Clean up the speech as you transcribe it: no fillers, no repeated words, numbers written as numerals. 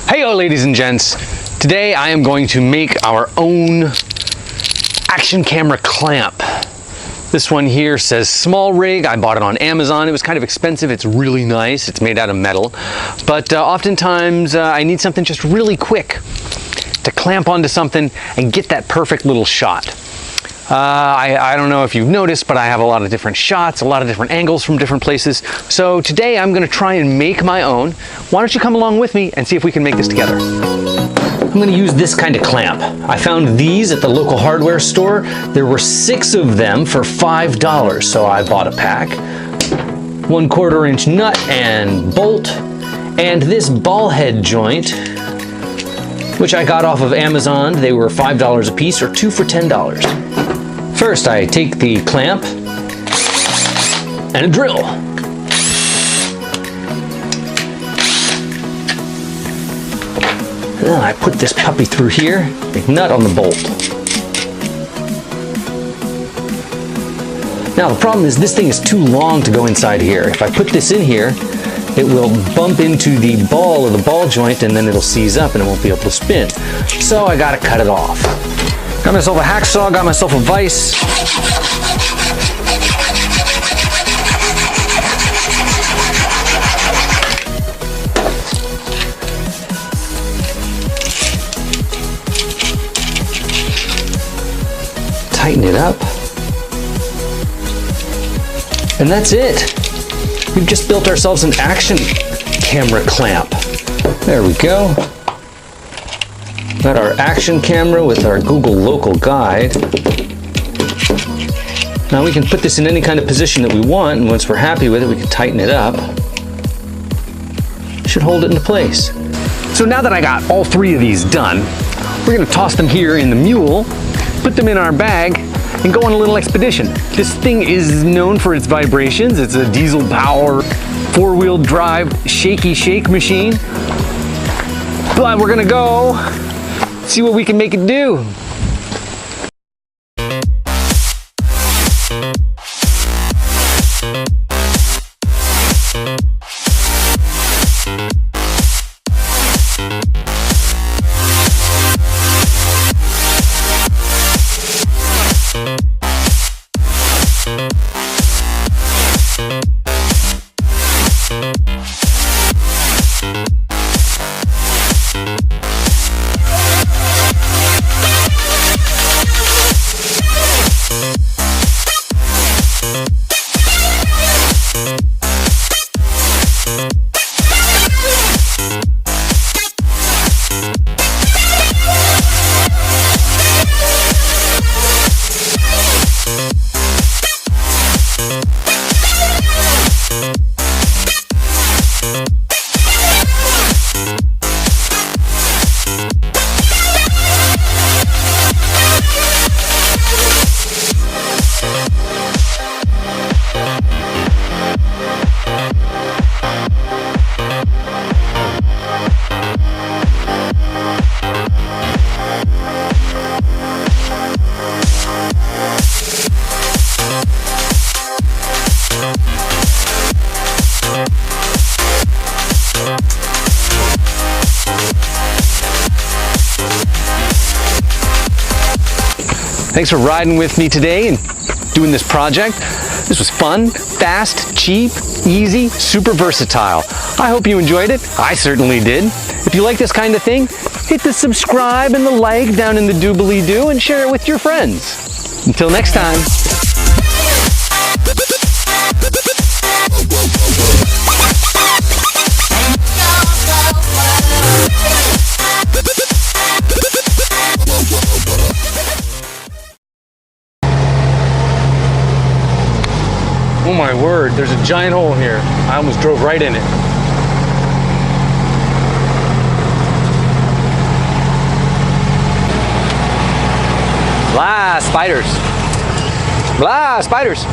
Heyo, ladies and gents. Today I am going to make our own action camera clamp. This one here says small rig. I bought it on Amazon. It was kind of expensive. It's really nice. It's made out of metal. But oftentimes I need something just really quick to clamp onto something and get that perfect little shot. I don't know if you've noticed, but I have a lot of different shots, a lot of different angles from different places. So today I'm going to try and make my own. Why don't you come along with me and see if we can make this together? I'm going to use this kind of clamp. I found these at the local hardware store. There were 6 of them for $5, so I bought a pack. 1/4 inch nut and bolt, and this ball head joint, which I got off of Amazon. They were $5 a piece, or 2 for $10. First, I take the clamp and a drill. Then I put this puppy through here, big nut on the bolt. Now the problem is this thing is too long to go inside here. If I put this in here, it will bump into the ball of the ball joint and then it'll seize up and it won't be able to spin. So I gotta cut it off. Got myself a hacksaw, got myself a vise. Tighten it up. And that's it. We've just built ourselves an action camera clamp. There we go. Got our action camera with our Google local guide. Now we can put this in any kind of position that we want, and once we're happy with it, we can tighten it up. Should hold it into place. So now that I got all 3 of these done, we're gonna toss them here in the mule, put them in our bag, and go on a little expedition. This thing is known for its vibrations. It's a diesel power, 4-wheel drive, shaky shake machine. But we're gonna go see what we can make it do. Thanks for riding with me today and doing this project. This was fun, fast, cheap, easy, super versatile. I hope you enjoyed it. I certainly did. If you like this kind of thing, hit the subscribe and the like down in the doobly-doo and share it with your friends. Until next time. Oh my word, there's a giant hole here. I almost drove right in it. Blah, spiders. Blah, spiders.